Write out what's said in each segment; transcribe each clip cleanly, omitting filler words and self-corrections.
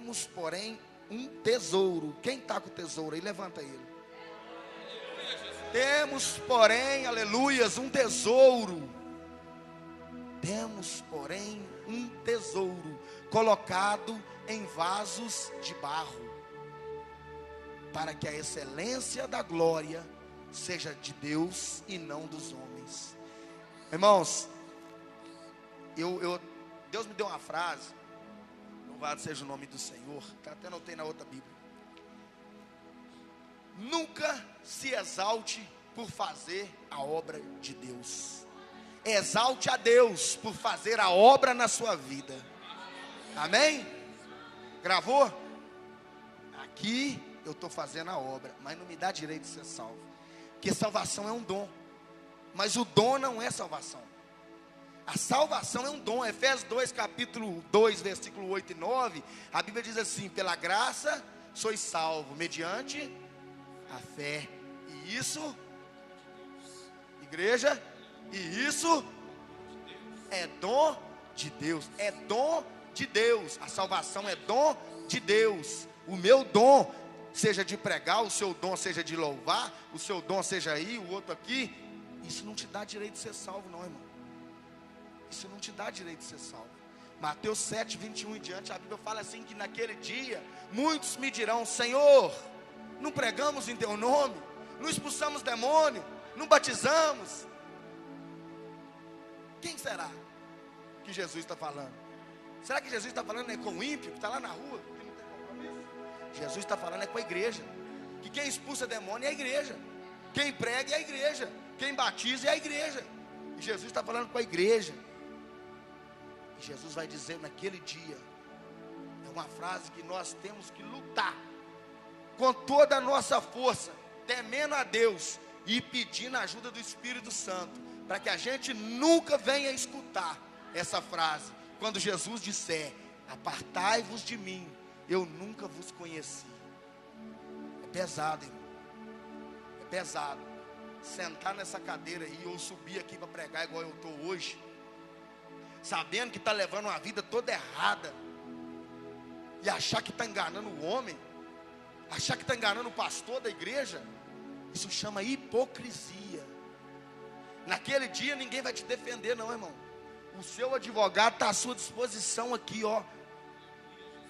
Temos, porém, um tesouro. Quem está com o tesouro aí? Levanta ele. Temos, porém, aleluias, um tesouro. Temos, porém, um tesouro colocado em vasos de barro, para que a excelência da glória seja de Deus e não dos homens. Irmãos, Deus me deu uma frase, louvado seja o nome do Senhor, que até anotei na outra Bíblia. Nunca se exalte por fazer a obra de Deus. Exalte a Deus por fazer a obra na sua vida. Amém? Gravou? Aqui eu estou fazendo a obra, mas não me dá direito de ser salvo. Porque salvação é um dom, mas o dom não é salvação. A salvação é um dom. Efésios 2, capítulo 2, versículo 8 e 9, a Bíblia diz assim: pela graça sois salvos, mediante a fé. E isso, igreja, e isso é dom de Deus. É dom de Deus. A salvação é dom de Deus. O meu dom seja de pregar, o seu dom seja de louvar, o seu dom seja aí, o outro aqui. Isso não te dá direito de ser salvo, não, irmão. Isso não te dá direito de ser salvo. Mateus 7, 21 em diante, a Bíblia fala assim: que naquele dia muitos me dirão: Senhor, não pregamos em teu nome, não expulsamos demônio, não batizamos. Quem será que Jesus está falando? Será que Jesus está falando com o ímpio que está lá na rua, que não tem compromisso? Jesus está falando com a igreja, que quem expulsa demônio é a igreja, quem prega é a igreja, quem batiza é a igreja. E Jesus está falando com a igreja. E Jesus vai dizer naquele dia, é uma frase que nós temos que lutar com toda a nossa força, temendo a Deus e pedindo a ajuda do Espírito Santo, para que a gente nunca venha escutar essa frase, quando Jesus disser: apartai-vos de mim, eu nunca vos conheci. É pesado, irmão. É pesado sentar nessa cadeira aí, ou subir aqui para pregar igual eu estou hoje, sabendo que está levando uma vida toda errada, e achar que está enganando o homem, achar que está enganando o pastor da igreja. Isso chama hipocrisia. Naquele dia ninguém vai te defender, não, irmão. O seu advogado está à sua disposição aqui, ó,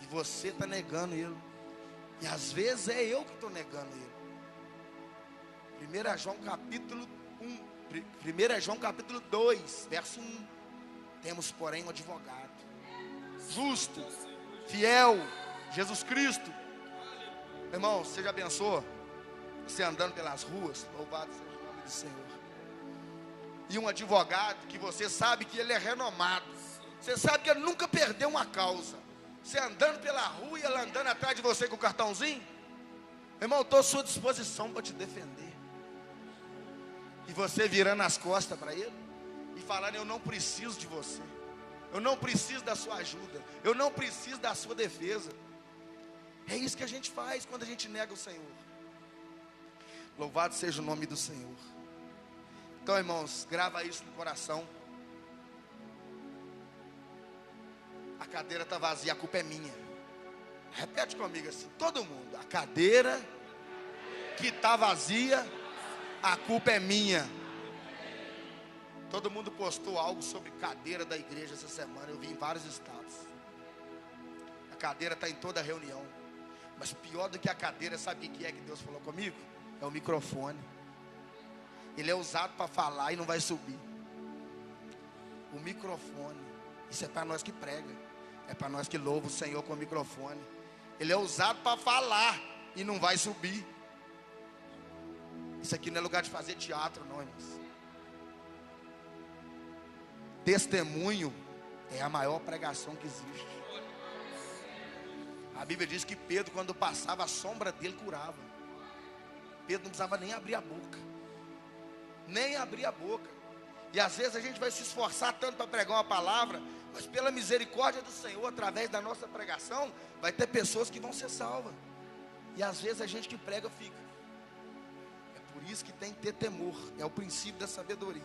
e você está negando ele. E às vezes é eu que estou negando ele. 1 João capítulo 2, verso 1. Temos, porém, um advogado justo, fiel, Jesus Cristo. Irmão, você já pensou você andando pelas ruas? Louvado seja o nome do Senhor. E um advogado que você sabe que ele é renomado, você sabe que ele nunca perdeu uma causa, você andando pela rua e ele andando atrás de você com o cartãozinho. Irmão, eu estou à sua disposição para te defender. E você virando as costas para ele e falando: eu não preciso de você, eu não preciso da sua ajuda, eu não preciso da sua defesa. É isso que a gente faz quando a gente nega o Senhor. Louvado seja o nome do Senhor. Então, irmãos, grava isso no coração. A cadeira está vazia, a culpa é minha. Repete comigo assim, todo mundo: a cadeira que está vazia, a culpa é minha. Todo mundo postou algo sobre cadeira da igreja essa semana. Eu vi em vários estados. A cadeira está em toda reunião. Mas pior do que a cadeira, sabe o que é que Deus falou comigo? É o microfone. Ele é usado para falar e não vai subir. O microfone, isso é para nós que prega, é para nós que louva o Senhor com o microfone. Ele é usado para falar e não vai subir. Isso aqui não é lugar de fazer teatro, não, irmãos. Testemunho é a maior pregação que existe. A Bíblia diz que Pedro, quando passava, a sombra dele curava. Pedro não precisava nem abrir a boca. Nem abrir a boca. E às vezes a gente vai se esforçar tanto para pregar uma palavra, mas pela misericórdia do Senhor, através da nossa pregação, vai ter pessoas que vão ser salvas. E às vezes a gente que prega fica. É por isso que tem que ter temor. É o princípio da sabedoria.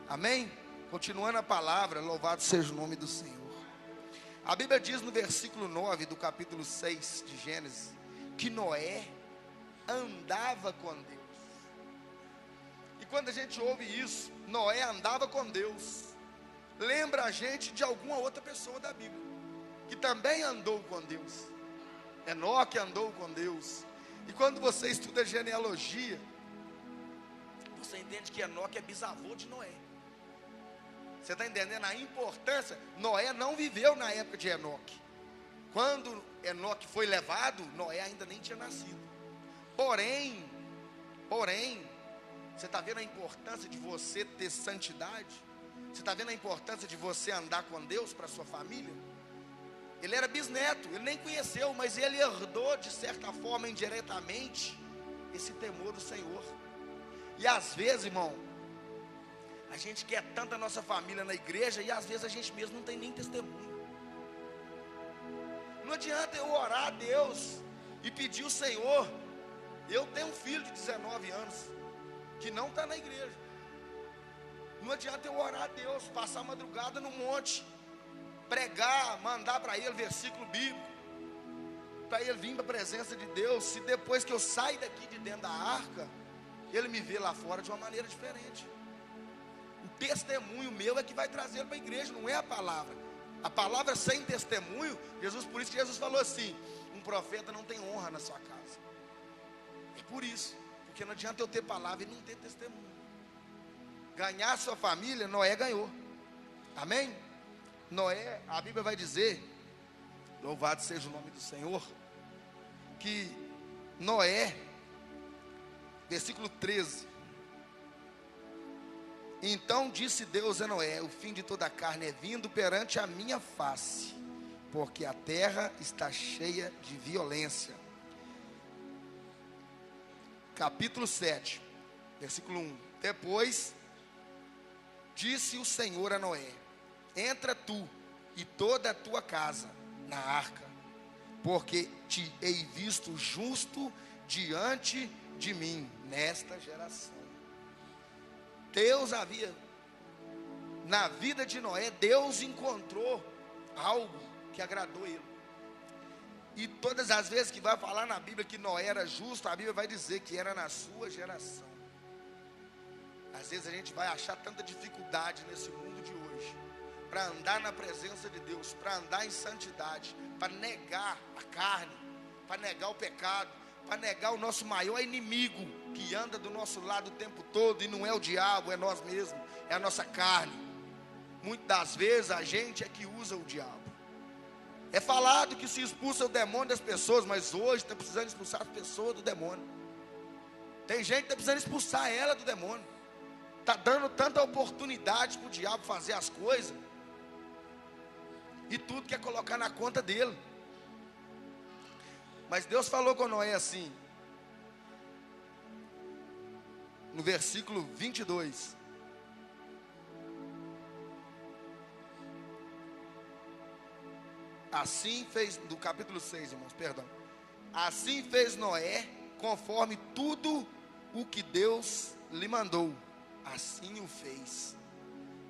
Amém? Continuando a palavra, louvado seja o nome do Senhor. A Bíblia diz no versículo 9 do capítulo 6 de Gênesis, que Noé andava com Deus. E quando a gente ouve isso, Noé andava com Deus, lembra a gente de alguma outra pessoa da Bíblia, que também andou com Deus. Enoque andou com Deus. E quando você estuda genealogia, você entende que Enoque é bisavô de Noé. Você está entendendo a importância? Noé não viveu na época de Enoque. Quando Enoque foi levado, Noé ainda nem tinha nascido. Porém, você está vendo a importância de você ter santidade? Você está vendo a importância de você andar com Deus para a sua família? Ele era bisneto, ele nem conheceu, mas ele herdou de certa forma, indiretamente, esse temor do Senhor. E às vezes, irmão, a gente quer tanto a nossa família na igreja, e às vezes a gente mesmo não tem nem testemunho. Não adianta eu orar a Deus e pedir o Senhor. Eu tenho um filho de 19 anos, que não está na igreja. Não adianta eu orar a Deus, passar a madrugada no monte, pregar, mandar para ele versículo bíblico, para ele vir para a presença de Deus, se depois que eu sair daqui de dentro da arca, ele me vê lá fora de uma maneira diferente. O testemunho meu é que vai trazer ele para a igreja, não é a palavra. A palavra sem testemunho, por isso que Jesus falou assim: um profeta não tem honra na sua casa. É por isso, porque não adianta eu ter palavra e não ter testemunho. Ganhar a sua família, Noé ganhou. Amém? Noé, a Bíblia vai dizer, louvado seja o nome do Senhor, que Noé, versículo 13: então disse Deus a Noé: o fim de toda a carne é vindo perante a minha face, porque a terra está cheia de violência. Capítulo 7, versículo 1: depois disse o Senhor a Noé: entra tu e toda a tua casa na arca, porque te hei visto justo diante de mim nesta geração. Deus havia, na vida de Noé, Deus encontrou algo que agradou ele. E todas as vezes que vai falar na Bíblia que Noé era justo, a Bíblia vai dizer que era na sua geração. Às vezes a gente vai achar tanta dificuldade nesse mundo de hoje, para andar na presença de Deus, para andar em santidade, para negar a carne, para negar o pecado, para negar o nosso maior inimigo, que anda do nosso lado o tempo todo, e não é o diabo, é nós mesmos, é a nossa carne. Muitas das vezes a gente é que usa o diabo. É falado que se expulsa o demônio das pessoas, mas hoje está precisando expulsar as pessoas do demônio. Tem gente que está precisando expulsar ela do demônio. Está dando tanta oportunidade para o diabo fazer as coisas, e tudo quer colocar na conta dele. Mas Deus falou com Noé assim, no versículo 22. Assim fez, do capítulo 6, irmãos, perdão. Assim fez Noé, conforme tudo o que Deus lhe mandou. Assim o fez.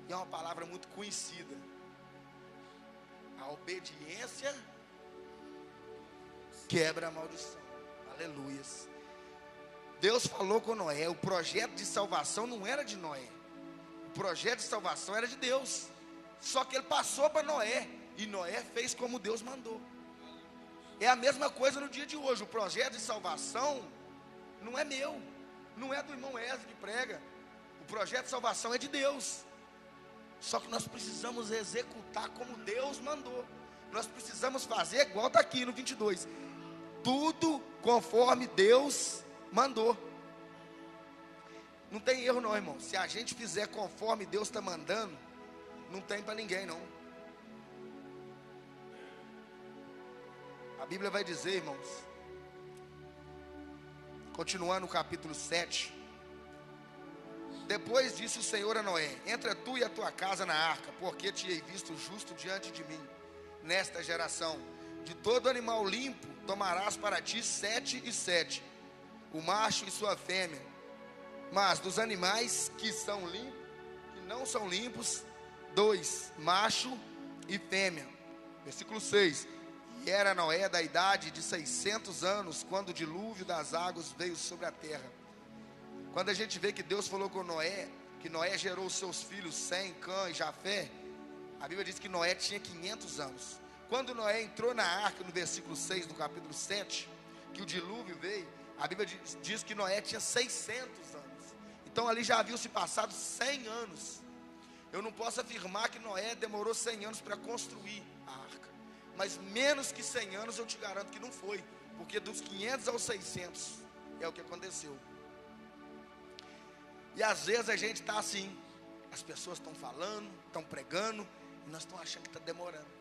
E é uma palavra muito conhecida. A obediência quebra a maldição. Aleluias. Deus falou com Noé. O projeto de salvação não era de Noé. O projeto de salvação era de Deus. Só que ele passou para Noé, e Noé fez como Deus mandou. É a mesma coisa no dia de hoje. O projeto de salvação não é meu, não é do irmão Wesley que prega. O projeto de salvação é de Deus. Só que nós precisamos executar como Deus mandou. Nós precisamos fazer igual está aqui no 22. Tudo conforme Deus mandou. Não tem erro não, irmão. Se a gente fizer conforme Deus está mandando, não tem para ninguém não. A Bíblia vai dizer, irmãos, continuando o capítulo 7. Depois disse o Senhor a Noé: entra tu e a tua casa na arca, porque te hei visto justo diante de mim nesta geração. De todo animal limpo tomarás para ti 7 e 7, o macho e sua fêmea. Mas dos animais que são limpos, que não são limpos, 2, macho e fêmea. Versículo 6. E era Noé da idade de 600 anos, quando o dilúvio das águas veio sobre a terra. Quando a gente vê que Deus falou com Noé, que Noé gerou seus filhos Sem, Cã e Jafé, a Bíblia diz que Noé tinha 500 anos. Quando Noé entrou na arca, no versículo 6 do capítulo 7, que o dilúvio veio, a Bíblia diz que Noé tinha 600 anos. Então ali já haviam se passado 100 anos. Eu não posso afirmar que Noé demorou 100 anos para construir a arca, mas menos que 100 anos eu te garanto que não foi, porque dos 500 aos 600 é o que aconteceu. E às vezes a gente está assim, as pessoas estão falando, estão pregando, e nós estamos achando que está demorando.